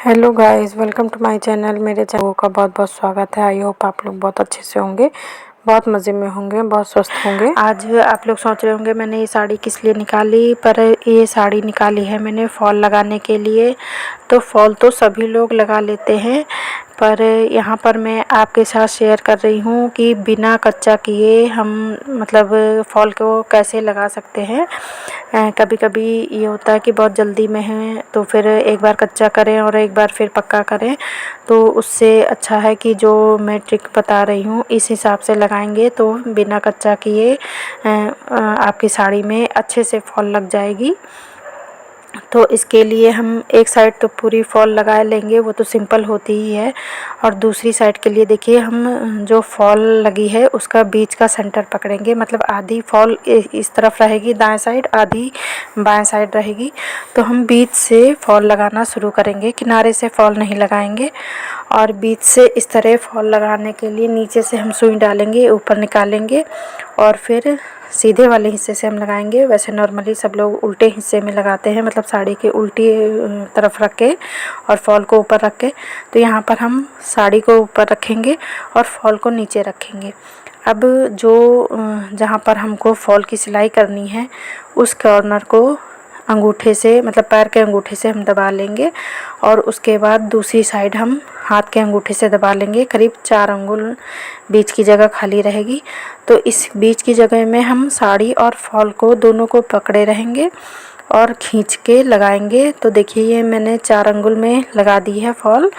Hello guys, welcome to my channel. मेरे channel का बहुत बहुत स्वागत है। आई होप आप लोग बहुत अच्छे से होंगे, बहुत मज़े में होंगे, बहुत स्वस्थ होंगे। आज आप लोग सोच रहे होंगे मैंने ये साड़ी किस लिए निकाली, पर ये साड़ी निकाली है मैंने फॉल लगाने के लिए। तो फॉल तो सभी लोग लगा लेते हैं, पर यहाँ पर मैं आपके साथ शेयर कर रही हूँ कि बिना कच्चा किए हम मतलब फॉल को कैसे लगा सकते हैं। कभी कभी ये होता है कि बहुत जल्दी में है तो फिर एक बार कच्चा करें और एक बार फिर पक्का करें, तो उससे अच्छा है कि जो मैं ट्रिक बता रही हूँ इस हिसाब से लगाएंगे तो बिना कच्चा किए आपकी साड़ी में अच्छे से फॉल लग जाएगी। तो इसके लिए हम एक साइड तो पूरी फॉल लगा लेंगे, वो तो सिंपल होती ही है। और दूसरी साइड के लिए देखिए हम जो फॉल लगी है उसका बीच का सेंटर पकड़ेंगे, मतलब आधी फॉल इस तरफ रहेगी दाएं साइड, आधी बाएं साइड रहेगी। तो हम बीच से फॉल लगाना शुरू करेंगे, किनारे से फॉल नहीं लगाएंगे। और बीच से इस तरह फॉल लगाने के लिए नीचे से हम सुई डालेंगे, ऊपर निकालेंगे और फिर सीधे वाले हिस्से से हम लगाएंगे। वैसे नॉर्मली सब लोग उल्टे हिस्से में लगाते हैं, मतलब साड़ी के उल्टी तरफ रख के और फॉल को ऊपर रख के। तो यहाँ पर हम साड़ी को ऊपर रखेंगे और फॉल को नीचे रखेंगे। अब जो जहाँ पर हमको फॉल की सिलाई करनी है उस कॉर्नर को अंगूठे से, मतलब पैर के अंगूठे से हम दबा लेंगे और उसके बाद दूसरी साइड हम हाथ के अंगूठे से दबा लेंगे। करीब 4 अंगुल बीच की जगह खाली रहेगी। तो इस बीच की जगह में हम साड़ी और फॉल को दोनों को पकड़े रहेंगे और खींच के लगाएंगे। तो देखिए ये मैंने 4 अंगुल में लगा दी है फॉल,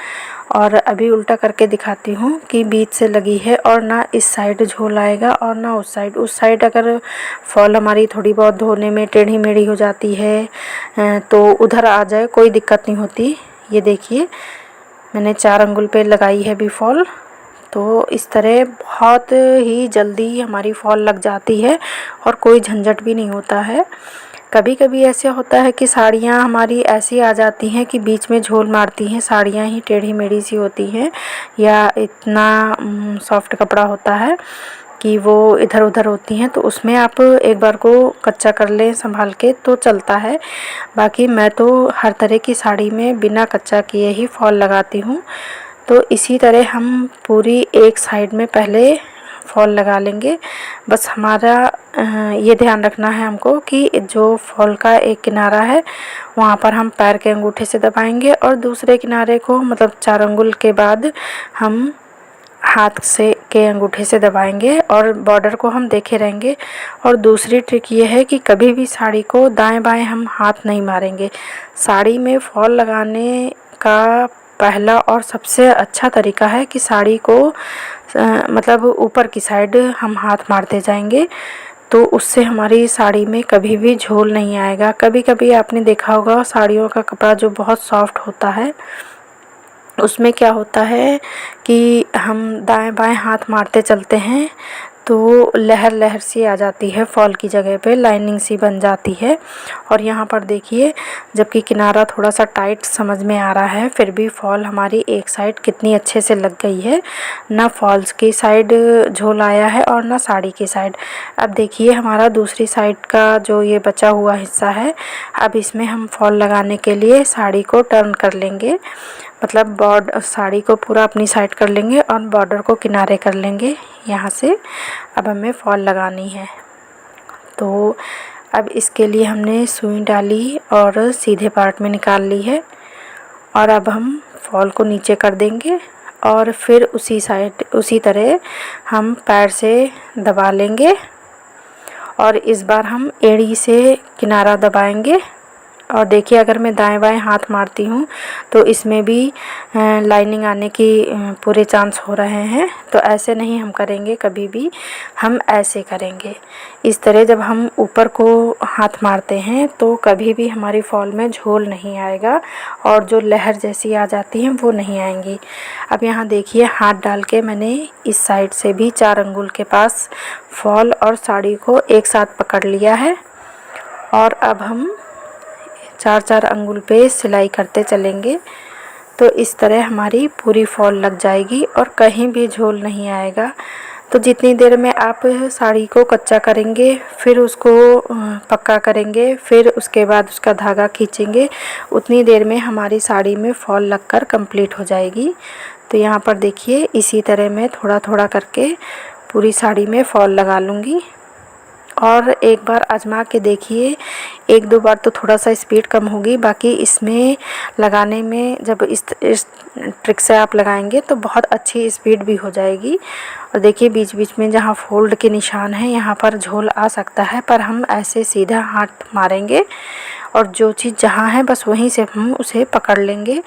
और अभी उल्टा करके दिखाती हूँ कि बीच से लगी है और ना इस साइड झोल आएगा और ना उस साइड। उस साइड अगर फॉल हमारी थोड़ी बहुत धोने में टेढ़ी मेढ़ी हो जाती है तो उधर आ जाए, कोई दिक्कत नहीं होती। ये देखिए मैंने 4 अंगुल पे लगाई है अभी फॉल। तो इस तरह बहुत ही जल्दी हमारी फॉल लग जाती है और कोई झंझट भी नहीं होता है। कभी कभी ऐसे होता है कि साड़ियाँ हमारी ऐसी आ जाती हैं कि बीच में झोल मारती हैं, साड़ियाँ ही टेढ़ी मेढ़ी सी होती हैं, या इतना सॉफ्ट कपड़ा होता है कि वो इधर उधर होती हैं। तो उसमें आप एक बार को कच्चा कर लें संभाल के तो चलता है। बाकी मैं तो हर तरह की साड़ी में बिना कच्चा किए ही फॉल लगाती हूँ। तो इसी तरह हम पूरी एक साइड में पहले फॉल लगा लेंगे। बस हमारा ये ध्यान रखना है हमको कि जो फॉल का एक किनारा है वहाँ पर हम पैर के अंगूठे से दबाएंगे और दूसरे किनारे को, मतलब 4 अंगुल के बाद हम हाथ से के अंगूठे से दबाएंगे और बॉर्डर को हम देखे रहेंगे। और दूसरी ट्रिक ये है कि कभी भी साड़ी को दाएं बाएं हम हाथ नहीं मारेंगे। साड़ी में फॉल लगाने का पहला और सबसे अच्छा तरीका है कि साड़ी को मतलब ऊपर की साइड हम हाथ मारते जाएंगे, तो उससे हमारी साड़ी में कभी भी झोल नहीं आएगा। कभी कभी आपने देखा होगा साड़ियों का कपड़ा जो बहुत सॉफ्ट होता है उसमें क्या होता है कि हम दाएं बाएं हाथ मारते चलते हैं तो लहर लहर सी आ जाती है, फॉल की जगह पे लाइनिंग सी बन जाती है। और यहाँ पर देखिए जबकि किनारा थोड़ा सा टाइट समझ में आ रहा है, फिर भी फॉल हमारी एक साइड कितनी अच्छे से लग गई है। ना फॉल्स की साइड झोल आया है और ना साड़ी की साइड। अब देखिए हमारा दूसरी साइड का जो ये बचा हुआ हिस्सा है, अब इसमें हम फॉल लगाने के लिए साड़ी को टर्न कर लेंगे, मतलब साड़ी को पूरा अपनी साइड कर लेंगे और बॉर्डर को किनारे कर लेंगे यहाँ से। अब हमें फॉल लगानी है। तो अब इसके लिए हमने सुई डाली और सीधे पार्ट में निकाल ली है और अब हम फॉल को नीचे कर देंगे और फिर उसी तरह हम पैर से दबा लेंगे और इस बार हम एड़ी से किनारा दबाएंगे। और देखिए अगर मैं दाएं बाएं हाथ मारती हूँ तो इसमें भी लाइनिंग आने की पूरे चांस हो रहे हैं। तो ऐसे नहीं हम करेंगे, कभी भी हम ऐसे करेंगे। इस तरह जब हम ऊपर को हाथ मारते हैं तो कभी भी हमारी फॉल में झोल नहीं आएगा और जो लहर जैसी आ जाती हैं वो नहीं आएंगी। अब यहाँ देखिए हाथ डाल के मैंने इस साइड से भी 4 अंगुल के पास फॉल और साड़ी को एक साथ पकड़ लिया है और अब हम 4-4 अंगुल पे सिलाई करते चलेंगे। तो इस तरह हमारी पूरी फॉल लग जाएगी और कहीं भी झोल नहीं आएगा। तो जितनी देर में आप साड़ी को कच्चा करेंगे, फिर उसको पक्का करेंगे, फिर उसके बाद उसका धागा खींचेंगे, उतनी देर में हमारी साड़ी में फॉल लगकर कंप्लीट हो जाएगी। तो यहाँ पर देखिए इसी तरह मैं थोड़ा थोड़ा करके पूरी साड़ी में फॉल लगा लूँगी। और एक बार आजमा के देखिए, एक दो बार तो थोड़ा सा स्पीड कम होगी, बाकी इसमें लगाने में जब इस ट्रिक से आप लगाएंगे तो बहुत अच्छी स्पीड भी हो जाएगी। और देखिए बीच बीच में जहाँ फोल्ड के निशान हैं यहाँ पर झोल आ सकता है, पर हम ऐसे सीधा हाथ मारेंगे और जो चीज़ जहाँ है बस वहीं से हम उसे पकड़ लेंगे,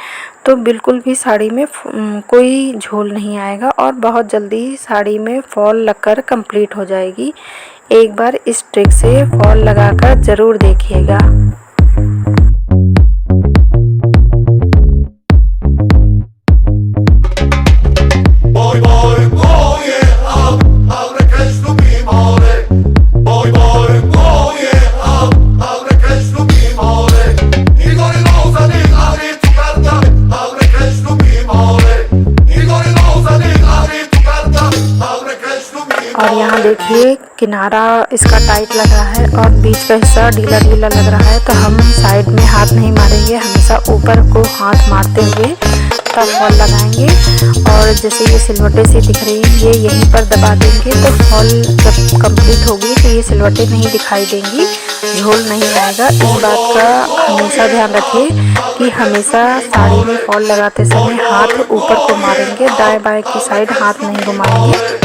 तो बिल्कुल भी साड़ी में कोई झोल नहीं आएगा और बहुत जल्दी साड़ी में फॉल लगकर कंप्लीट हो जाएगी। एक बार इस ट्रिक से फॉल लगाकर ज़रूर देखिएगा। और यहाँ देखिए किनारा इसका टाइट लगा है और बीच का हिस्सा ढीला ढीला लग रहा है, तो हम साइड में हाथ नहीं मारेंगे, हमेशा ऊपर को हाथ मारते हुए तब फॉल लगाएंगे। और जैसे ये सिलवटें सी दिख रही हैं, ये यहीं पर दबा देंगे तो फॉल जब कंप्लीट होगी तो ये सिलवटें नहीं दिखाई देंगी, झोल नहीं आएगा। इस बात का हमेशा ध्यान रखिए कि हमेशा साड़ी में फॉल लगाते समय हाथ ऊपर को मारेंगे, दाएं बाएं की साइड हाथ नहीं घुमाएंगे।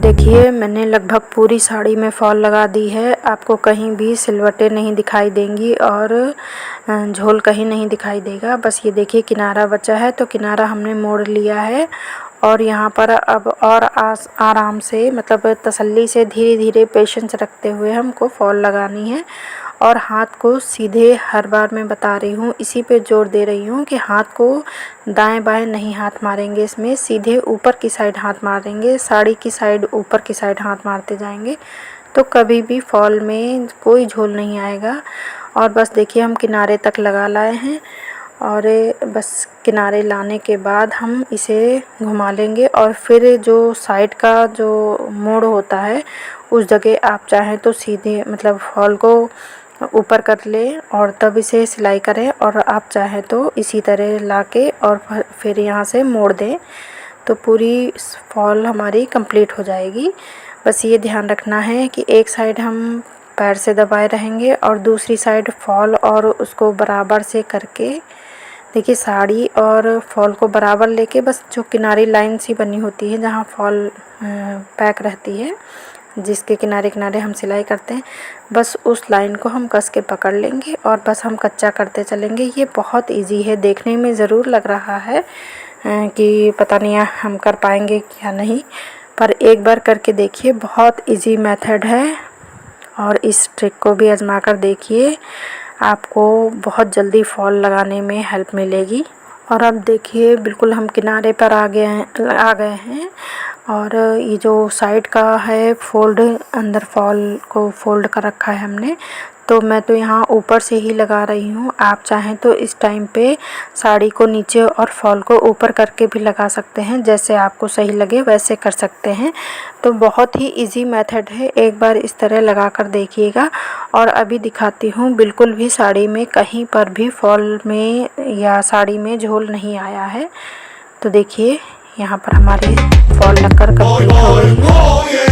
देखिए मैंने लगभग पूरी साड़ी में फॉल लगा दी है, आपको कहीं भी सिलवटें नहीं दिखाई देंगी और झोल कहीं नहीं दिखाई देगा। बस ये देखिए किनारा बचा है, तो किनारा हमने मोड़ लिया है और यहाँ पर अब और आराम से मतलब तसल्ली से धीरे धीरे पेशेंस रखते हुए हमको फॉल लगानी है। और हाथ को सीधे, हर बार मैं बता रही हूँ, इसी पे जोर दे रही हूँ कि हाथ को दाएं बाएं नहीं हाथ मारेंगे, इसमें सीधे ऊपर की साइड हाथ मारेंगे, साड़ी की साइड ऊपर की साइड हाथ मारते जाएंगे, तो कभी भी फॉल में कोई झोल नहीं आएगा। और बस देखिए हम किनारे तक लगा लाए हैं और बस किनारे लाने के बाद हम इसे घुमा लेंगे और फिर जो साइड का जो मोड़ होता है उस जगह आप चाहें तो सीधे मतलब फॉल को ऊपर कर ले और तब इसे सिलाई करें, और आप चाहें तो इसी तरह लाके और फिर यहाँ से मोड़ दें, तो पूरी फॉल हमारी कंप्लीट हो जाएगी। बस ये ध्यान रखना है कि एक साइड हम पैर से दबाए रहेंगे और दूसरी साइड फॉल और उसको बराबर से करके, देखिए साड़ी और फॉल को बराबर लेके बस जो किनारी लाइन सी बनी होती है जहाँ फॉल पैक रहती है जिसके किनारे किनारे हम सिलाई करते हैं, बस उस लाइन को हम कस के पकड़ लेंगे और बस हम कच्चा करते चलेंगे। ये बहुत इजी है, देखने में ज़रूर लग रहा है कि पता नहीं हम कर पाएंगे क्या नहीं, पर एक बार करके देखिए, बहुत इजी मेथड है और इस ट्रिक को भी आजमा कर देखिए, आपको बहुत जल्दी फॉल लगाने में हेल्प मिलेगी। और अब देखिए बिल्कुल हम किनारे पर आ गए हैं और ये जो साइड का है फोल्ड, अंदर फॉल को फोल्ड कर रखा है हमने, तो मैं तो यहाँ ऊपर से ही लगा रही हूँ। आप चाहें तो इस टाइम पे साड़ी को नीचे और फॉल को ऊपर करके भी लगा सकते हैं, जैसे आपको सही लगे वैसे कर सकते हैं। तो बहुत ही इजी मेथड है, एक बार इस तरह लगा कर देखिएगा। और अभी दिखाती हूँ, बिल्कुल भी साड़ी में कहीं पर भी फॉल में या साड़ी में झोल नहीं आया है। तो देखिए यहाँ पर हमारी फॉल लगकर कंप्लीट हो गई है।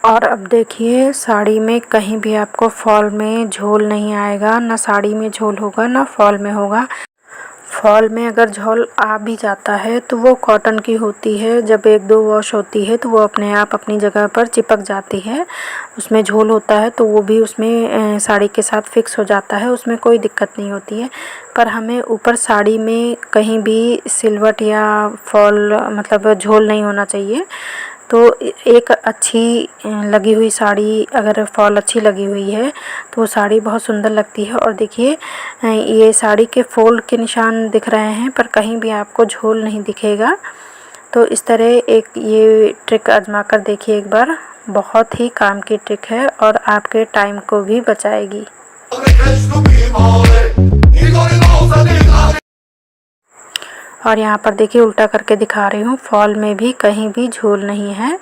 और अब देखिए साड़ी में कहीं भी आपको फॉल में झोल नहीं आएगा, ना साड़ी में झोल होगा ना फॉल में होगा। फॉल में अगर झोल आ भी जाता है तो वो कॉटन की होती है, जब एक दो वॉश होती है तो वो अपने आप अपनी जगह पर चिपक जाती है। उसमें झोल होता है तो वो भी उसमें साड़ी के साथ फिक्स हो जाता है, उसमें कोई दिक्कत नहीं होती है। पर हमें ऊपर साड़ी में कहीं भी सिलवट या फॉल मतलब झोल नहीं होना चाहिए। तो एक अच्छी लगी हुई साड़ी, अगर फॉल अच्छी लगी हुई है तो वो साड़ी बहुत सुंदर लगती है। और देखिए ये साड़ी के फोल्ड के निशान दिख रहे हैं, पर कहीं भी आपको झोल नहीं दिखेगा। तो इस तरह एक ये ट्रिक आजमा कर देखिए एक बार, बहुत ही काम की ट्रिक है और आपके टाइम को भी बचाएगी। और यहाँ पर देखिए उल्टा करके दिखा रही हूँ, फॉल में भी कहीं भी झोल नहीं है,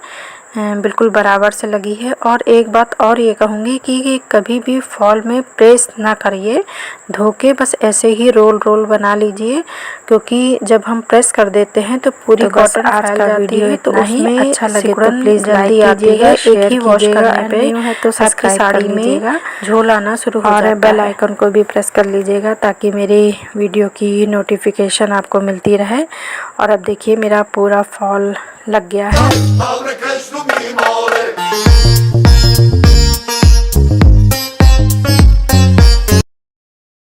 बिल्कुल बराबर से लगी है। और एक बात और ये कहूँगी कि कभी भी फॉल में प्रेस ना करिए, धोके बस ऐसे ही रोल रोल बना लीजिए, क्योंकि जब हम प्रेस कर देते हैं तो पूरी कॉटन फैल जाती है। तो उसमें अच्छा लगे तो प्लीज़ जल्दी कीजिएगा, एक ही वॉश करने पे है तो आपकी साड़ी में झोल आना शुरू हो जाता है। और बेल आइकन को भी प्रेस कर लीजिएगा ताकि मेरी वीडियो की नोटिफिकेशन आपको मिलती रहे। और अब देखिए मेरा पूरा फॉल लग गया है।